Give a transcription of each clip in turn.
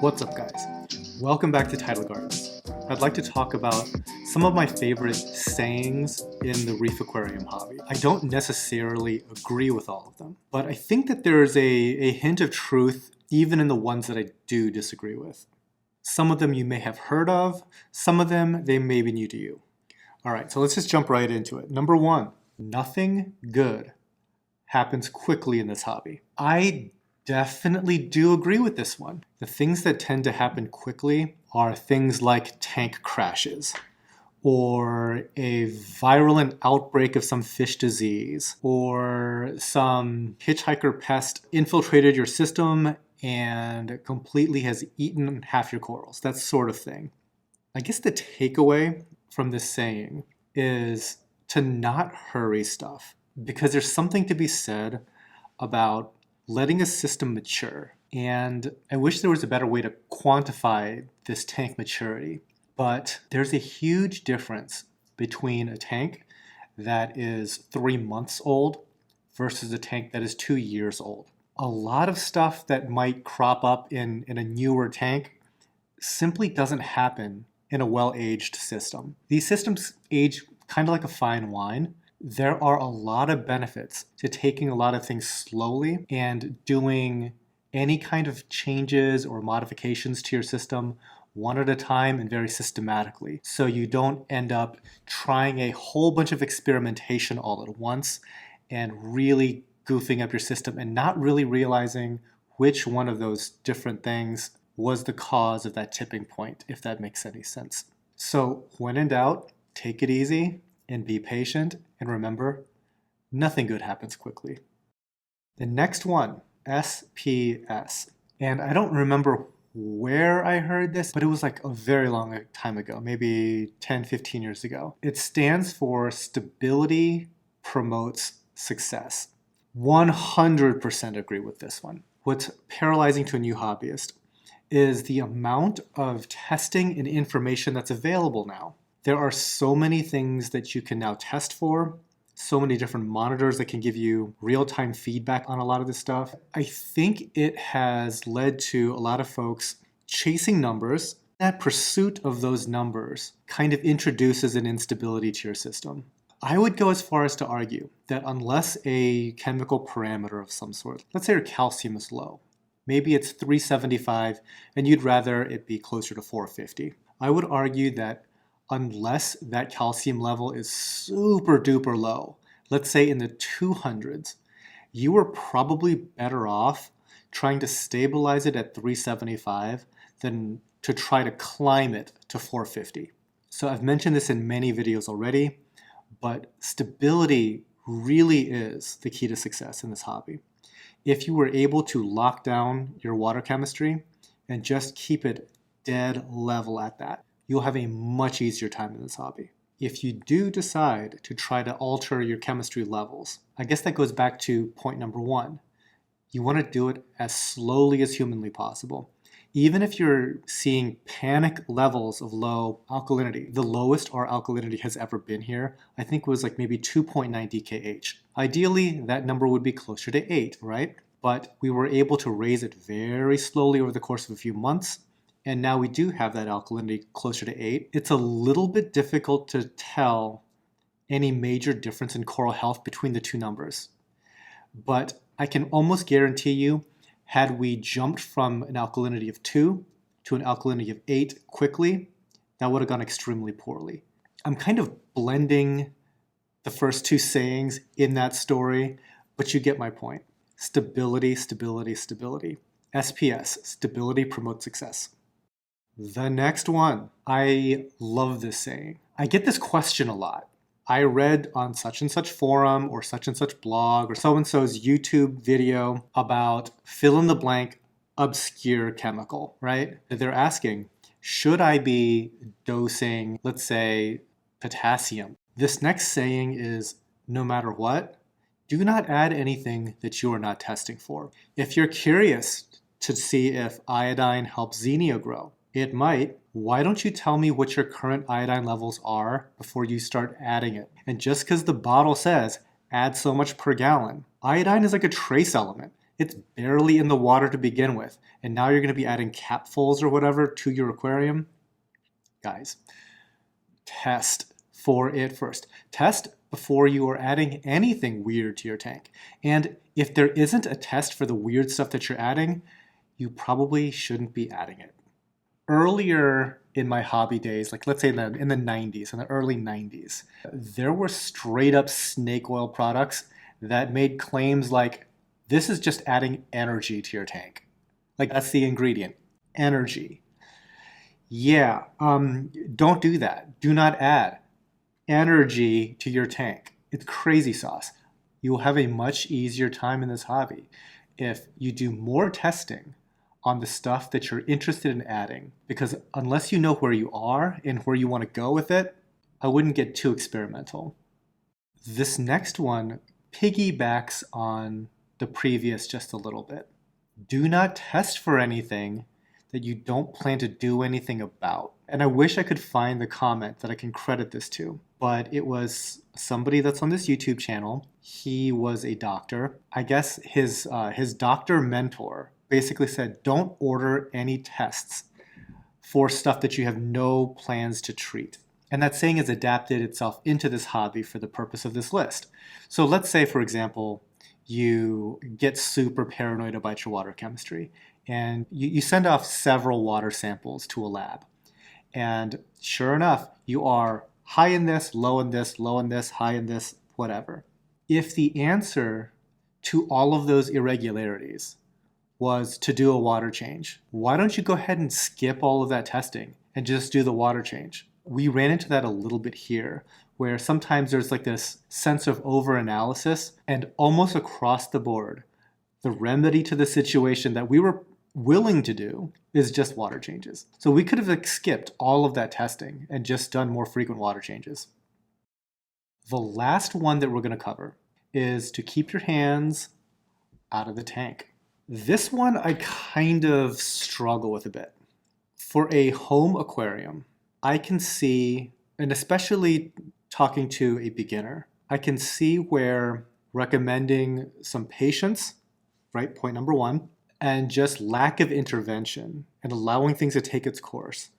What's up, guys? Welcome back to Tidal Gardens. I'd like to talk about some of my favorite sayings in the reef aquarium hobby. I don't necessarily agree with all of them, but I think that there's a hint of truth even in the ones that I do disagree with. Some of them you may have heard of, some of them they may be new to you. All right, so let's just jump right into it. Number one, nothing good happens quickly in this hobby. I definitely do agree with this one. The things that tend to happen quickly are things like tank crashes, or a virulent outbreak of some fish disease, or some hitchhiker pest infiltrated your system and completely has eaten half your corals, that sort of thing. I guess the takeaway from this saying is to not hurry stuff, because there's something to be said about letting a system mature. And I wish there was a better way to quantify this tank maturity, but there's a huge difference between a tank that is 3 months old versus a tank that is 2 years old. A lot of stuff that might crop up in a newer tank simply doesn't happen in a well-aged system. These systems age kind of like a fine wine. There are a lot of benefits to taking a lot of things slowly and doing any kind of changes or modifications to your system one at a time and very systematically, so you don't end up trying a whole bunch of experimentation all at once and really goofing up your system and not really realizing which one of those different things was the cause of that tipping point, if that makes any sense. So when in doubt, take it easy and be patient, and remember, nothing good happens quickly. The next one, SPS. And I don't remember where I heard this, but it was like a very long time ago, maybe 10, 15 years ago. It stands for Stability Promotes Success. 100% agree with this one. What's paralyzing to a new hobbyist is the amount of testing and information that's available now. There are so many things that you can now test for, so many different monitors that can give you real-time feedback on a lot of this stuff. I think it has led to a lot of folks chasing numbers. That pursuit of those numbers kind of introduces an instability to your system. I would go as far as to argue that unless a chemical parameter of some sort, let's say your calcium is low, maybe it's 375 and you'd rather it be closer to 450. I would argue that unless that calcium level is super duper low, let's say in the 200s, you are probably better off trying to stabilize it at 375 than to try to climb it to 450. So I've mentioned this in many videos already, but stability really is the key to success in this hobby. If you were able to lock down your water chemistry and just keep it dead level at that, you'll have a much easier time in this hobby. If you do decide to try to alter your chemistry levels, I guess that goes back to point number one. You want to do it as slowly as humanly possible. Even if you're seeing panic levels of low alkalinity, the lowest our alkalinity has ever been here, I think was like maybe 2.9 DKH. Ideally, that number would be closer to 8, right? But we were able to raise it very slowly over the course of a few months. And now we do have that alkalinity closer to 8. It's a little bit difficult to tell any major difference in coral health between the two numbers. But I can almost guarantee you, had we jumped from an alkalinity of 2 to an alkalinity of 8 quickly, that would have gone extremely poorly. I'm kind of blending the first two sayings in that story, but you get my point. Stability, stability, stability. SPS, stability promotes success. The next one, I love this saying. I get this question a lot. I read on such and such forum or such and such blog or so-and-so's YouTube video about fill in the blank obscure chemical, right? They're asking, should I be dosing, let's say, potassium? This next saying is, no matter what, do not add anything that you are not testing for. If you're curious to see if iodine helps xenia grow, it might, why don't you tell me what your current iodine levels are before you start adding it? And just because the bottle says add so much per gallon, iodine is like a trace element. It's barely in the water to begin with. And now you're going to be adding capfuls or whatever to your aquarium. Guys, test for it first. Test before you are adding anything weird to your tank. And if there isn't a test for the weird stuff that you're adding, you probably shouldn't be adding it. Earlier in my hobby days, like let's say in the 90s, in the early 90s, there were straight up snake oil products that made claims like, this is just adding energy to your tank. Like that's the ingredient, energy. Yeah, don't do that. Do not add energy to your tank. It's crazy sauce. You will have a much easier time in this hobby if you do more testing on the stuff that you're interested in adding, because unless you know where you are and where you want to go with it, I wouldn't get too experimental. This next one piggybacks on the previous just a little bit. Do not test for anything that you don't plan to do anything about. And I wish I could find the comment that I can credit this to, but it was somebody that's on this YouTube channel. He was a doctor. I guess his doctor mentor basically said, don't order any tests for stuff that you have no plans to treat. And that saying has adapted itself into this hobby for the purpose of this list. So let's say, for example, you get super paranoid about your water chemistry and you send off several water samples to a lab. And sure enough, you are high in this, low in this, low in this, high in this, whatever. If the answer to all of those irregularities was to do a water change, why don't you go ahead and skip all of that testing and just do the water change? We ran into that a little bit here, where sometimes there's like this sense of over-analysis, and almost across the board, the remedy to the situation that we were willing to do is just water changes. So we could have like skipped all of that testing and just done more frequent water changes. The last one that we're going to cover is to keep your hands out of the tank. This one I kind of struggle with a bit. For a home aquarium, I can see, and especially talking to a beginner, I can see where recommending some patience, right, point number one, and just lack of intervention and allowing things to take its course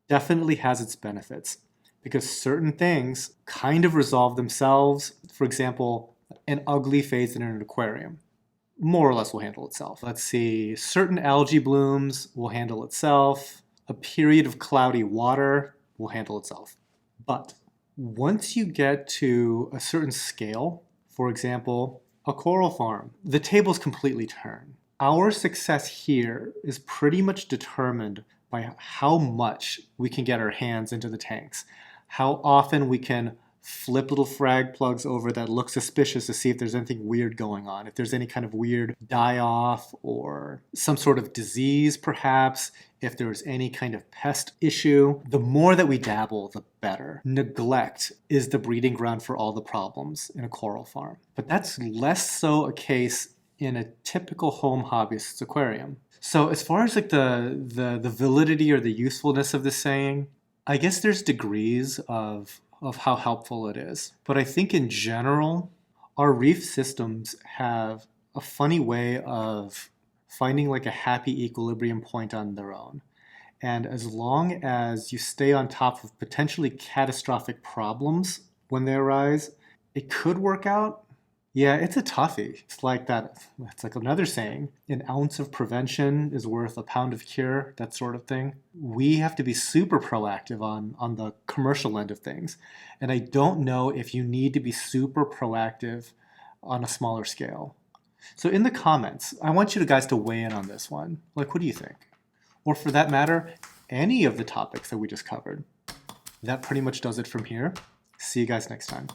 definitely has its benefits, because certain things kind of resolve themselves. For example, an ugly phase in an aquarium more or less will handle itself. Let's see, certain algae blooms will handle itself. A period of cloudy water will handle itself. But once you get to a certain scale, for example, a coral farm, the tables completely turn. Our success here is pretty much determined by how much we can get our hands into the tanks, how often we can flip little frag plugs over that look suspicious to see if there's anything weird going on, if there's any kind of weird die-off or some sort of disease perhaps, if there's any kind of pest issue. The more that we dabble, the better. Neglect is the breeding ground for all the problems in a coral farm. But that's less so a case in a typical home hobbyist's aquarium. So as far as like the validity or the usefulness of this saying, I guess there's degrees of how helpful it is. But I think in general, our reef systems have a funny way of finding like a happy equilibrium point on their own. And as long as you stay on top of potentially catastrophic problems when they arise, it could work out. Yeah, it's a toughie. It's like that. It's like another saying, an ounce of prevention is worth a pound of cure, that sort of thing. We have to be super proactive on the commercial end of things. And I don't know if you need to be super proactive on a smaller scale. So in the comments, I want you guys to weigh in on this one. Like, what do you think? Or for that matter, any of the topics that we just covered. That pretty much does it from here. See you guys next time.